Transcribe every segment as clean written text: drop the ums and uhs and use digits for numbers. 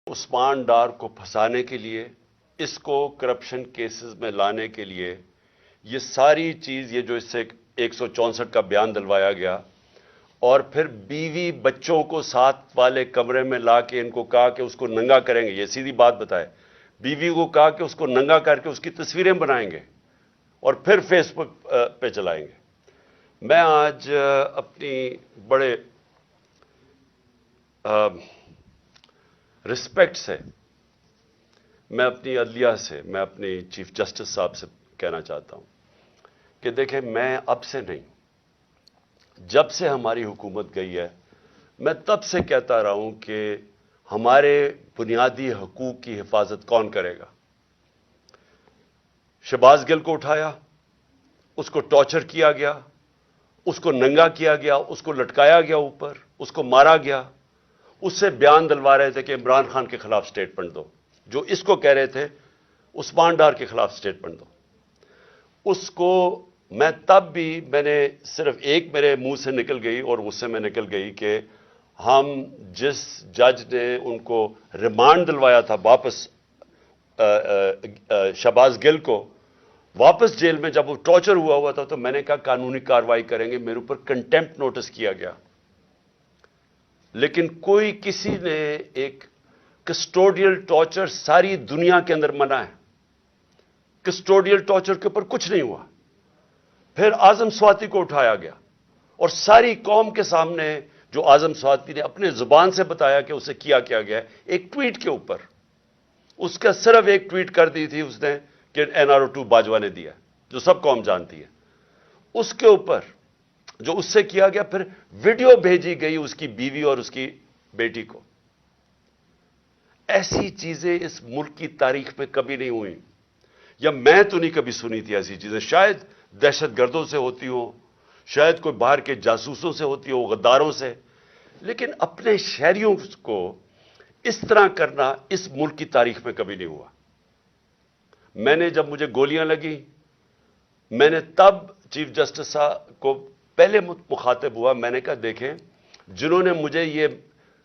عثمان ڈار کو پھنسانے کے لیے، اس کو کرپشن کیسز میں لانے کے لیے، یہ ساری چیز، یہ جو اس سے 164 کا بیان دلوایا گیا، اور پھر بیوی بچوں کو ساتھ والے کمرے میں لا کے ان کو کہا کہ اس کو ننگا کریں گے، یہ سیدھی بات بتائے، بیوی کو کہا کہ اس کو ننگا کر کے اس کی تصویریں بنائیں گے اور پھر فیس بک پہ چلائیں گے۔ میں آج اپنی بڑے رسپیکٹ سے، میں اپنی عدلیہ سے، میں اپنی چیف جسٹس صاحب سے کہنا چاہتا ہوں کہ دیکھیں، میں اب سے نہیں، جب سے ہماری حکومت گئی ہے، میں تب سے کہتا رہا ہوں کہ ہمارے بنیادی حقوق کی حفاظت کون کرے گا؟ شہباز گل کو اٹھایا، اس کو ٹارچر کیا گیا، اس کو ننگا کیا گیا، اس کو لٹکایا گیا اوپر، اس کو مارا گیا، اس سے بیان دلوا رہے تھے کہ عمران خان کے خلاف سٹیٹمنٹ دو، جو اس کو کہہ رہے تھے عثمان ڈار کے خلاف سٹیٹمنٹ دو۔ اس کو میں تب بھی، میں نے صرف ایک میرے منہ سے نکل گئی اور غصے میں نکل گئی کہ ہم جس جج نے ان کو ریمانڈ دلوایا تھا واپس، شہباز گل کو واپس جیل میں، جب وہ ٹارچر ہوا تھا، تو میں نے کہا قانونی کارروائی کریں گے، میرے اوپر کنٹیمپٹ نوٹس کیا گیا، لیکن کوئی کسی نے ایک کسٹوڈیل ٹارچر ساری دنیا کے اندر منع ہے، کسٹوڈیل ٹارچر کے اوپر کچھ نہیں ہوا۔ پھر اعظم سواتی کو اٹھایا گیا اور ساری قوم کے سامنے جو اعظم سواتی نے اپنے زبان سے بتایا کہ اسے کیا گیا ہے، ایک ٹویٹ کے اوپر، اس کا صرف ایک ٹویٹ کر دی تھی اس نے کہ NRO2 باجوہ نے دیا، جو سب قوم جانتی ہے، اس کے اوپر جو اس سے کیا گیا، پھر ویڈیو بھیجی گئی اس کی بیوی اور اس کی بیٹی کو۔ ایسی چیزیں اس ملک کی تاریخ میں کبھی نہیں ہوئی، یا میں تو نہیں کبھی سنی تھی ایسی چیزیں، شاید دہشت گردوں سے ہوتی ہوں، شاید کوئی باہر کے جاسوسوں سے ہوتی ہو، غداروں سے، لیکن اپنے شہریوں کو اس طرح کرنا اس ملک کی تاریخ میں کبھی نہیں ہوا۔ میں نے، جب مجھے گولیاں لگی، میں نے تب چیف جسٹس صاحب کو پہلے مخاطب ہوا، میں نے کہا دیکھیں، جنہوں نے مجھے یہ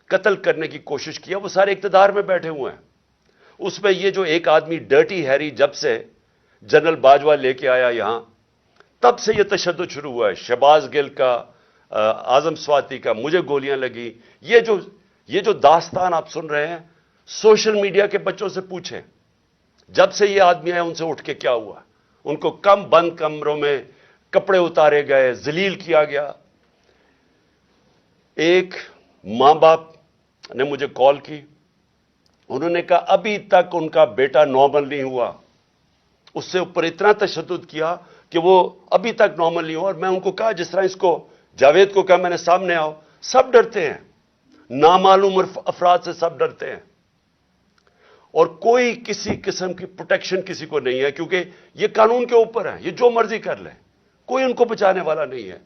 قتل کرنے کی کوشش کیا وہ سارے اقتدار میں بیٹھے ہوئے ہیں، اس میں یہ جو ایک آدمی ڈرٹی ہیری جب سے جنرل باجوہ لے کے آیا یہاں، تب سے یہ تشدد شروع ہوا ہے، شہباز گل کا، اعظم سواتی کا، مجھے گولیاں لگی، یہ جو داستان آپ سن رہے ہیں، سوشل میڈیا کے بچوں سے پوچھیں، جب سے یہ آدمی آئے ان سے اٹھ کے کیا ہوا، ان کو بند کمروں میں کپڑے اتارے گئے، ذلیل کیا گیا۔ ایک ماں باپ نے مجھے کال کی، انہوں نے کہا ابھی تک ان کا بیٹا نارمل نہیں ہوا، اس سے اوپر اتنا تشدد کیا کہ وہ ابھی تک نارمل نہیں ہوا، اور میں ان کو کہا، جس طرح اس کو جاوید کو کہا میں نے سامنے آؤ، سب ڈرتے ہیں، نامعلوم افراد سے سب ڈرتے ہیں، اور کوئی کسی قسم کی پروٹیکشن کسی کو نہیں ہے، کیونکہ یہ قانون کے اوپر ہے، یہ جو مرضی کر لیں، کوئی ان کو بچانے والا نہیں ہے۔